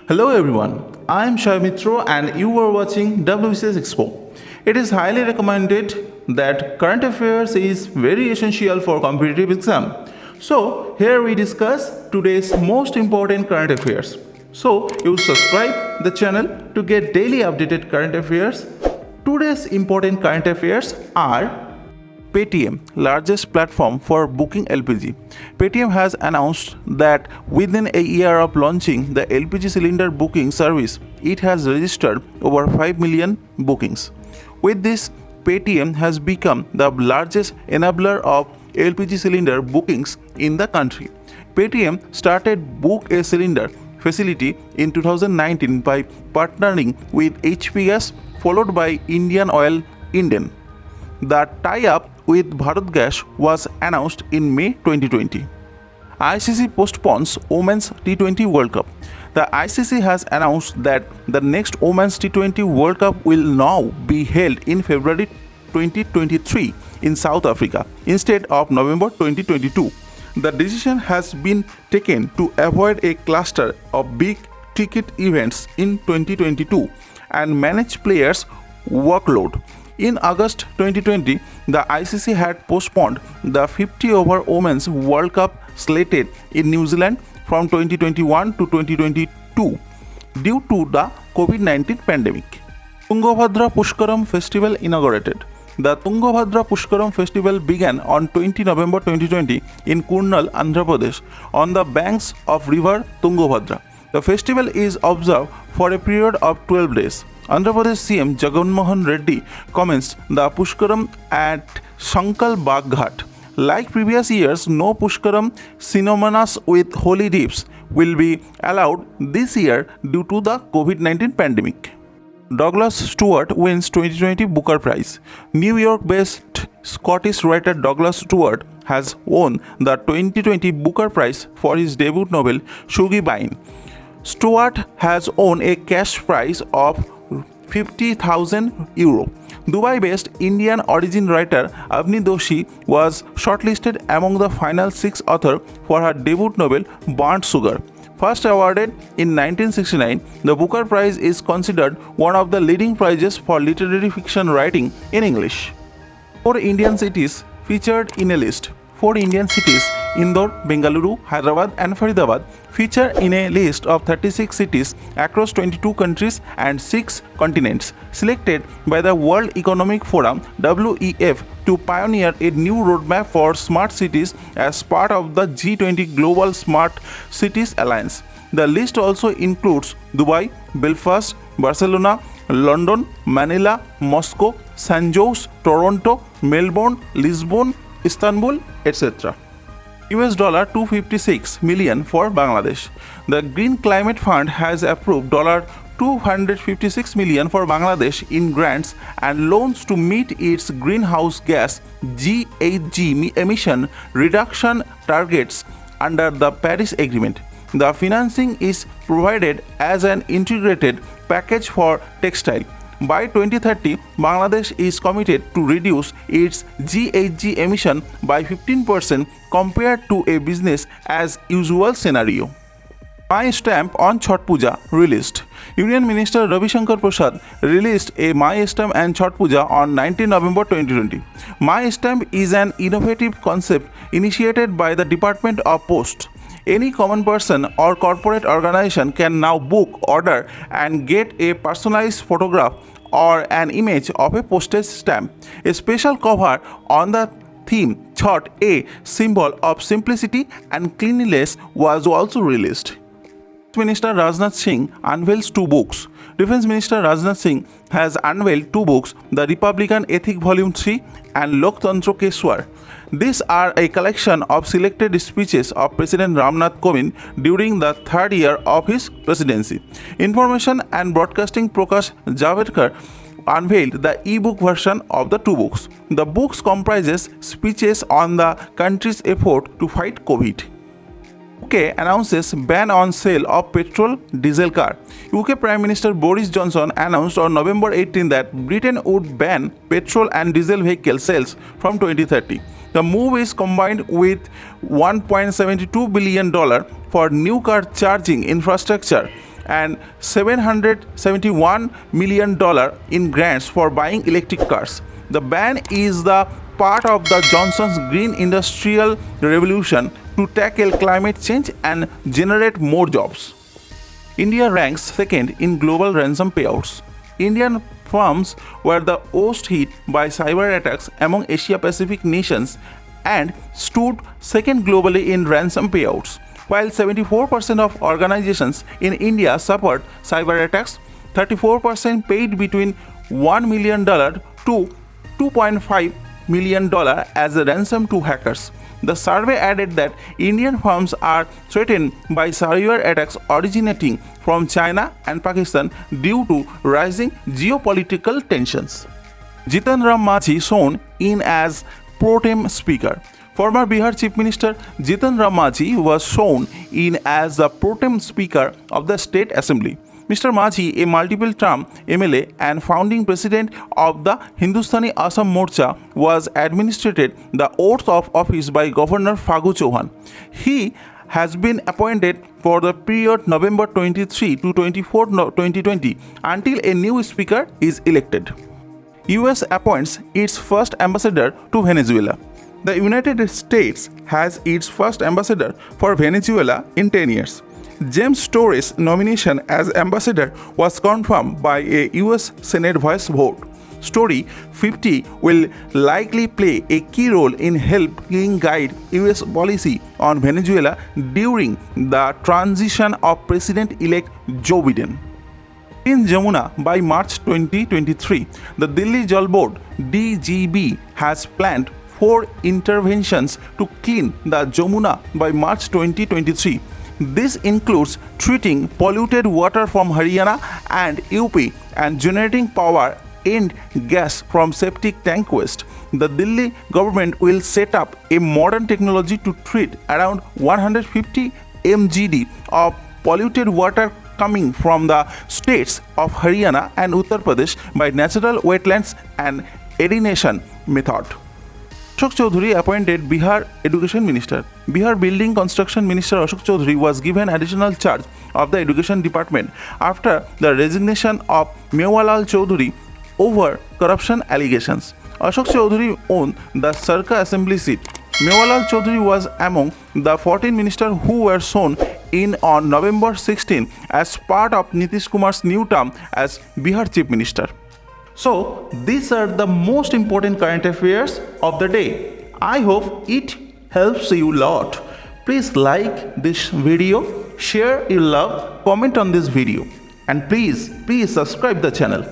Hello everyone, I am Shai Mitro and you are watching Wbcs Expo. It is highly recommended that current affairs is very essential for competitive exam. So here we discuss today's most important current affairs. So you subscribe the channel to get daily updated current affairs. Today's important current affairs are Paytm, largest platform for booking LPG. Paytm has announced that within a year of launching the LPG cylinder booking service, it has registered over 5 million bookings. With this, Paytm has become the largest enabler of LPG cylinder bookings in the country. Paytm started Book a Cylinder facility in 2019 by partnering with HPS, followed by Indian Oil Indian. The tie-up with Bharat Gas was announced in May 2020. ICC postpones Women's T20 World Cup. The ICC has announced that the next Women's T20 World Cup will now be held in February 2023 in South Africa instead of November 2022. The decision has been taken to avoid a cluster of big ticket events in 2022 and manage players' workload. In August 2020, the ICC had postponed the 50-over Women's World Cup slated in New Zealand from 2021 to 2022 due to the COVID-19 pandemic. Tungabhadra Pushkaram Festival inaugurated. The Tungabhadra Pushkaram Festival began on 20 November 2020 in Kurnool, Andhra Pradesh, on the banks of river Tungabhadra. The festival is observed for a period of 12 days. Andhra Pradesh CM Jagan Mohan Reddy commenced the Pushkaram at Shankal Bagh Ghat. Like previous years, no Pushkaram synonymous with holy dips will be allowed this year due to the COVID-19 pandemic. Douglas Stewart wins 2020 Booker Prize. New York-based Scottish writer Douglas Stewart has won the 2020 Booker Prize for his debut novel Shuggie Bain. Stewart has won a cash prize of 50,000 euro. Dubai-based Indian origin writer Avni Doshi was shortlisted among the final 6 authors for her debut novel Burnt Sugar. First awarded in 1969, the Booker Prize is considered one of the leading prizes for literary fiction writing in English. 4 Indian cities featured in a list. 4 Indian cities, Indore, Bengaluru, Hyderabad and Faridabad, feature in a list of 36 cities across 22 countries and 6 continents, selected by the World Economic Forum (WEF) to pioneer a new roadmap for smart cities as part of the G20 Global Smart Cities Alliance. The list also includes Dubai, Belfast, Barcelona, London, Manila, Moscow, San Jose, Toronto, Melbourne, Lisbon, Istanbul, etc. $256 million for Bangladesh. The Green Climate Fund has approved $256 million for Bangladesh in grants and loans to meet its greenhouse gas GHG emission reduction targets under the Paris Agreement. The financing is provided as an integrated package for textile. By 2030, Bangladesh is committed to reduce its GHG emission by 15% compared to a business as usual scenario. My Stamp on Chhath Puja released. Union Minister Ravi Shankar Prasad released a My Stamp and Chhath Puja on 19 November 2020. My Stamp is an innovative concept initiated by the Department of Post. Any common person or corporate organization can now book, order, and get a personalized photograph or an image of a postage stamp. A special cover on the theme Chhath, a symbol of simplicity and cleanliness, was also released. Minister Rajnath Singh unveils 2 books. Defense Minister Rajnath Singh has unveiled 2 books, The Republican Ethic Volume 3 and Loktantra Ke Swar. These are a collection of selected speeches of President Ramnath Kovind during the 3rd year of his presidency. Information and Broadcasting Prakash Javadekar unveiled the e-book version of the 2 books. The books comprises speeches on the country's effort to fight COVID. UK announces ban on sale of petrol diesel car. UK Prime Minister Boris Johnson announced on November 18 that Britain would ban petrol and diesel vehicle sales from 2030. The move is combined with $1.72 billion for new car charging infrastructure and $771 million in grants for buying electric cars. The ban is the part of the Johnson's Green Industrial Revolution to tackle climate change and generate more jobs. India ranks second in global ransom payouts. Indian firms were the worst hit by cyber attacks among Asia-Pacific nations and stood second globally in ransom payouts. While 74% of organizations in India suffered cyber attacks, 34% paid between $1 million to $2.5 million as a ransom to hackers. The survey added that Indian firms are threatened by cyber attacks originating from China and Pakistan due to rising geopolitical tensions. Jitan Ram Manjhi sworn in as protem speaker. Former Bihar Chief Minister Jitan Ram Manjhi was sworn in as the protem speaker of the State Assembly. Mr. Manjhi, a multiple-term MLA and founding president of the Hindustani Assam Morcha, was administered the oath of office by Governor Phagu Chauhan. He has been appointed for the period November 23 to 24, 2020 until a new speaker is elected. US appoints its first ambassador to Venezuela. The United States has its first ambassador for Venezuela in 10 years. James Torres' nomination as ambassador was confirmed by a US Senate voice vote. Story 50 will likely play a key role in helping guide US policy on Venezuela during the transition of President-elect Joe Biden. In Yamuna, by March 2023, the Delhi Jal Board (DGB) has planned 4 interventions to clean the Yamuna by March 2023. This includes treating polluted water from Haryana and UP and generating power and gas from septic tank waste. The Delhi government will set up a modern technology to treat around 150 mgd of polluted water coming from the states of Haryana and Uttar Pradesh by natural wetlands and aeration method. Ashok Chaudhary appointed Bihar Education Minister. Bihar Building Construction Minister Ashok Chaudhary was given additional charge of the Education Department after the resignation of Mewalal Chaudhary over corruption allegations. Ashok Chaudhary won the Sarka Assembly seat. Mewalal Chaudhary was among the 14 ministers who were sworn in on November 16 as part of Nitish Kumar's new term as Bihar Chief Minister. So, these are the most important current affairs of the day. I hope it helps you a lot. Please like this video, share your love, comment on this video, and please subscribe the channel.